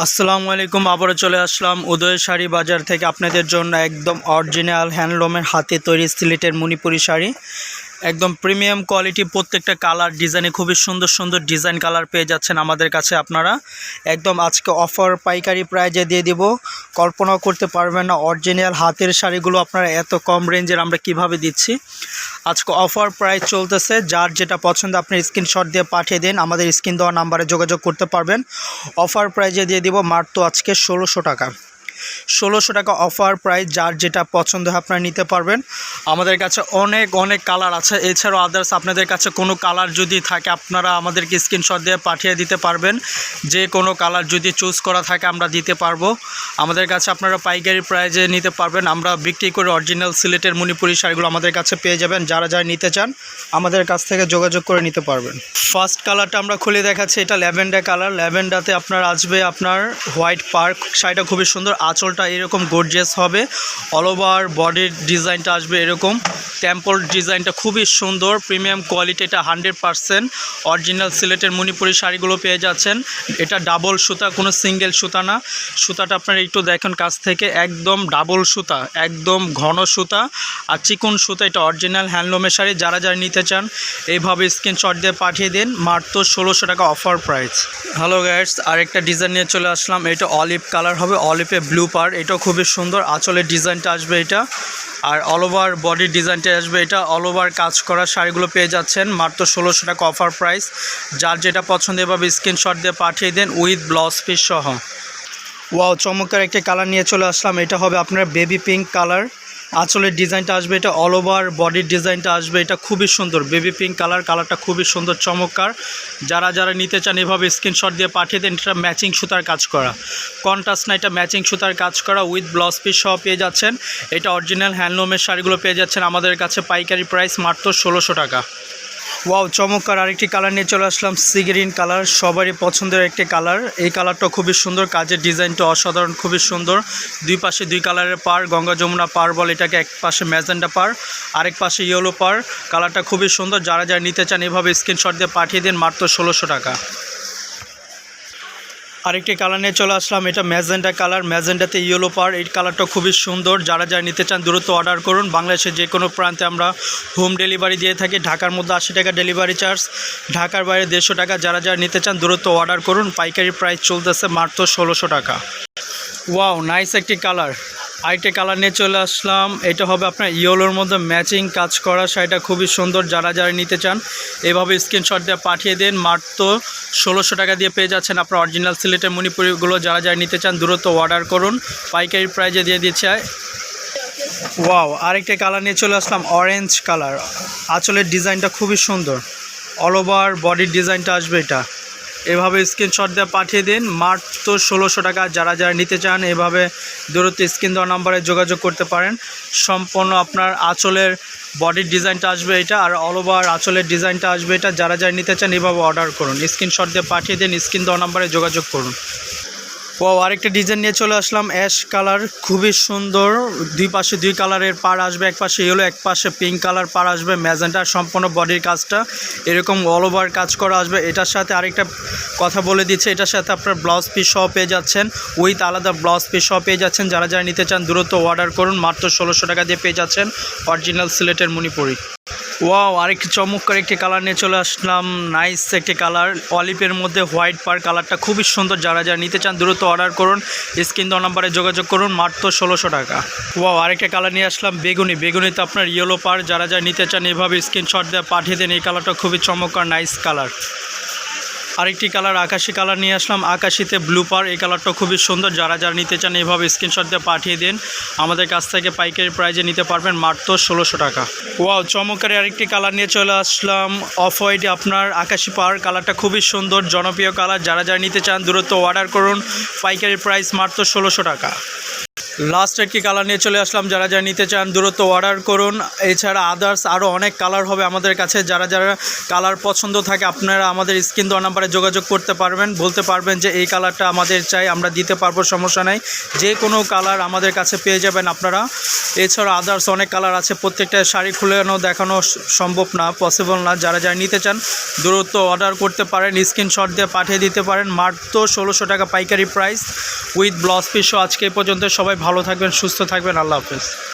আসসালামু আলাইকুম। আবারও চলে আসলাম উদয় শাড়ি বাজার থেকে আপনাদের জন্য একদম অরিজিনাল হ্যান্ডলুমের হাতে তৈরি সিলেটের মণিপুরি শাড়ি, একদম প্রিমিয়াম কোয়ালিটি। প্রত্যেকটা কালার ডিজাইনে খুবই সুন্দর সুন্দর ডিজাইন কালার পেয়ে যাচ্ছেন আমাদের কাছে আপনারা। একদম আজকে অফার পাইকারি প্রাইজে দিয়ে দিব, কল্পনাও করতে পারবেন না অরিজিনাল হাতের শাড়িগুলো আপনারা এত কম রেঞ্জের আমরা কিভাবে দিচ্ছি। আজকে অফার প্রাইস চলতেছে, যার যেটা পছন্দ আপনি স্ক্রিনশট দিয়ে পাঠিয়ে দিন, আমাদের স্ক্রিন দেওয়া নাম্বারে যোগাযোগ করতে পারবেন। অফার প্রাইজে দিয়ে দিব মাত্র আজকে 1600 টাকা। 1600 টাকা অফার প্রাইস, যার যেটা পছন্দ হয় আপনারা নিতে পারবেন। আমাদের কাছে অনেক অনেক কালার আছে, এছাড়াও আদার্স আপনাদের কাছে কোনো কালার যদি থাকে আপনারা আমাদেরকে স্ক্রিনশট দিয়ে পাঠিয়ে দিতে পারবেন। যে কোনো কালার যদি চুজ করা থাকে আমরা দিতে পারবো। আমাদের কাছে আপনারা পাইকারি প্রাইজে নিতে পারবেন। আমরা বিক্রি করে অরিজিনাল সিলেটের মণিপুরি শাড়িগুলো আমাদের কাছে পেয়ে যাবেন। যারা যারা নিতে চান আমাদের কাছ থেকে যোগাযোগ করে নিতে পারবেন। ফার্স্ট কালারটা আমরা খুলে দেখাচ্ছি, এটা ল্যাভেন্ডার কালার। ল্যাভেন্ডারতে আপনার আসবে আপনার হোয়াইট পার্ক। শাড়িটা খুবই সুন্দর, আঁচলটা এরকম গর্জিয়াস হবে, অল ওভার বডির ডিজাইনটা আসবে এরকম, টেম্পল ডিজাইনটা খুবই সুন্দর, প্রিমিয়াম কোয়ালিটি। এটা 100% অরিজিনাল সিলেটের মণিপুরি শাড়িগুলো পেয়ে যাচ্ছেন। এটা ডাবল সুতা, কোনো সিঙ্গেল সুতা না। সুতাটা আপনারা একটু দেখেন কাছ থেকে, একদম ডাবল সুতা, একদম ঘন সুতা আর চিকন সুতা। এটা অরিজিনাল হ্যান্ডলুমের শাড়ি। যারা যারা নিতে চান এইভাবে স্ক্রিনশট দিয়ে পাঠিয়ে দিন, মাত্র 1600 টাকা অফার প্রাইস। হ্যালো গাইস, আরেকটা ডিজাইন নিয়ে চলে আসলাম। এটা অলিভ কালার হবে, অলিভে ব্লু পার। এটাও খুবই সুন্দর, আঁচলের ডিজাইনটা আসবে এটা, আর অল ওভার বডির ডিজাইনটা আসবে এটা। অল ওভার কাজ করা শাড়িগুলো পেয়ে যাচ্ছেন মাত্র 1600 টাকা অফার প্রাইস। যার যেটা পছন্দ এভাবে স্ক্রিনশট দিয়ে পাঠিয়ে দেন উইথ ব্লাউজ পিস সহ। ওয়াও, চমৎকার একটা কালার নিয়ে চলে আসলাম। এটা হবে আপনার বেবি পিঙ্ক কালার। আঁচলের ডিজাইনটা আসবে এটা, অল ওভার বডির ডিজাইনটা আসবে এটা, খুবই সুন্দর বেবি পিঙ্ক কালার। কালারটা খুবই সুন্দর চমৎকার। যারা যারা নিতে চান এভাবে স্ক্রিনশট দিয়ে পাঠিয়ে দেন। এটা ম্যাচিং সুতার কাজ করা, কন্ট্রাস্ট না, এটা ম্যাচিং সুতার কাজ করা উইথ ব্লাউজ পিস সহ পেয়ে যাচ্ছেন। এটা অরিজিনাল হ্যান্ডলুমের শাড়িগুলো পেয়ে যাচ্ছেন আমাদের কাছে পাইকারি প্রাইস মাত্র 1600 টাকা। ওয়াও, চমৎকার আরেকটি কালার নিয়ে চলে আসলাম, সি গ্রিন কালার। সবারই পছন্দের একটি কালার। এই কালারটা খুবই সুন্দর, কাজের ডিজাইনটা অসাধারণ, খুবই সুন্দর। দুই পাশে দুই কালারের পার, গঙ্গা যমুনা পার বলে এটাকে। এক পাশে ম্যাজেন্ডা পার, আরেক পাশে ইয়েলো পার। কালারটা খুবই সুন্দর। যারা যারা নিতে চান এভাবে স্ক্রিনশট দিয়ে পাঠিয়ে দিন, মাত্র 1600 টাকা। আরেকটি কালার নিয়ে চলে আসলাম, এটা ম্যাজেন্ডা কালার। ম্যাজেন্ডাতে ইয়েলো পার। এই কালারটা খুবই সুন্দর। যারা যারা নিতে চান দ্রুত অর্ডার করুন। বাংলাদেশের যে কোনো প্রান্তে আমরা হোম ডেলিভারি দিয়ে থাকি। ঢাকার মধ্যে 80 টাকা ডেলিভারি চার্জ, ঢাকার বাইরে 150 টাকা। যারা যারা নিতে চান দ্রুত অর্ডার করুন। পাইকারি প্রাইস চলতেছে মাত্র 1600 টাকা। ওয়াও, নাইস একটি কালার। আরেকটি কালার নিয়ে চলে আসলাম, এটা হবে আপনার ইয়েলোর মধ্যে ম্যাচিং কাজ করা। শাড়িটা খুবই সুন্দর। যারা যারা নিতে চান এভাবে স্ক্রিনশট দিয়ে পাঠিয়ে দিন, মাত্র 1600 টাকা দিয়ে পেয়ে যাচ্ছেন আপনার অরিজিনাল সিলেটের মণিপুরিগুলো। যারা যারা নিতে চান দ্রুত অর্ডার করুন, পাইকারি প্রাইজে দিয়ে দিচ্ছে। ওয়াও, আরেকটি কালার নিয়ে চলে আসলাম, অরেঞ্জ কালার। আঁচলের ডিজাইনটা খুবই সুন্দর, অল ওভার বডির ডিজাইনটা আসবে এটা। এভাবে স্ক্রিনশট দিয়ে পাঠিয়ে দিন, মাত্র 1600 টাকা। যারা যারা নিতে চান এভাবে দ্রুত স্ক্রিন দেওয়া নাম্বারে যোগাযোগ করতে পারেন। সম্পূর্ণ আপনার আঁচলের বডির ডিজাইনটা আসবে এটা, আর অল ওভার আঁচলের ডিজাইনটা আসবে এটা। যারা যারা নিতে চান এভাবে অর্ডার করুন, স্ক্রিনশট দিয়ে পাঠিয়ে দিন, স্ক্রিন দেওয়া নাম্বারে যোগাযোগ করুন। ও, আরেকটা ডিজাইন নিয়ে চলে আসলাম, অ্যাশ কালার। খুবই সুন্দর, দুই পাশে দুই কালারের পার আসবে, এক পাশে ইয়েলো এক পাশে পিঙ্ক কালার পার আসবে। ম্যাজেন্টার সম্পূর্ণ বডির কাজটা এরকম অল ওভার কাজ করা আসবে। এটার সাথে আরেকটা কথা বলে দিচ্ছে, এটার সাথে আপনার ব্লাউজ পিস সহ পেয়ে যাচ্ছেন, উইথ আলাদা ব্লাউজ পিস সহ পেয়ে যাচ্ছেন। যারা যারা নিতে চান দ্রুত অর্ডার করুন, মাত্র 1600 টাকা দিয়ে পেয়ে যাচ্ছেন অরিজিনাল সিলেটের মণিপুরি। ওয়াও, আরেকটি চমৎকার একটি কালার নিয়ে চলে আসলাম, নাইস একটি কালার, অলিভের মধ্যে হোয়াইট পার। কালারটা খুবই সুন্দর। যারা যারা নিতে চান দ্রুত অর্ডার করুন, স্ক্রিন দেওয়া নাম্বারে যোগাযোগ করুন, মাত্র 1600 টাকা। ওয়াও, আরেকটা কালার নিয়ে আসলাম, বেগুনি। বেগুনিতে আপনার ইয়েলো পার। যারা যারা নিতে চান এভাবে স্ক্রিনশট দিয়ে পাঠিয়ে দেন। এই কালারটা খুবই চমৎকার, নাইস কালার। আরেকটি কালার আকাশি কালার নিয়ে আসলাম, আকাশিতে ব্লু পার। এই কালারটা খুবই সুন্দর। যারা যারা নিতে চান এভাবে স্ক্রিনশট দিয়ে পাঠিয়ে দিন, আমাদের কাছ থেকে পাইকারি প্রাইজে নিতে পারবেন, মাত্র 1600 টাকা। ওয়াও, চমৎকার আরেকটি কালার নিয়ে চলে আসলাম, অফ হোয়াইটে আপনার আকাশি পার। কালারটা খুবই সুন্দর, জনপ্রিয় কালার। যারা যারা নিতে চান দ্রুত অর্ডার করুন, পাইকারি প্রাইস মাত্র 1600 টাকা। লাস্ট একটি কালার নিয়ে চলে আসলাম, যারা যারা নিতে চান দ্রুত অর্ডার করুন। এছাড়া আদার্স আরও অনেক কালার হবে আমাদের কাছে, যারা যারা কালার পছন্দ থাকে আপনারা আমাদের স্ক্রিন দেওয়া নাম্বারে যোগাযোগ করতে পারবেন, বলতে পারবেন যে এই কালারটা আমাদের চাই, আমরা দিতে পারবো, সমস্যা নাই। যে কোনো কালার আমাদের কাছে পেয়ে যাবেন আপনারা। এছাড়া আদার্স অনেক কালার আছে, প্রত্যেকটা শাড়ি খুলেও দেখানো সম্ভব না, পসিবল না। যারা যারা নিতে চান দ্রুত অর্ডার করতে পারেন, স্ক্রিনশট দিয়ে পাঠিয়ে দিতে পারেন। মাত্র 1600 টাকা পাইকারি প্রাইস উইথ ব্লাউজ পিস। আজকে এই পর্যন্ত, সবাই ভালো থাকবেন, সুস্থ থাকবেন, আল্লাহ হাফেজ।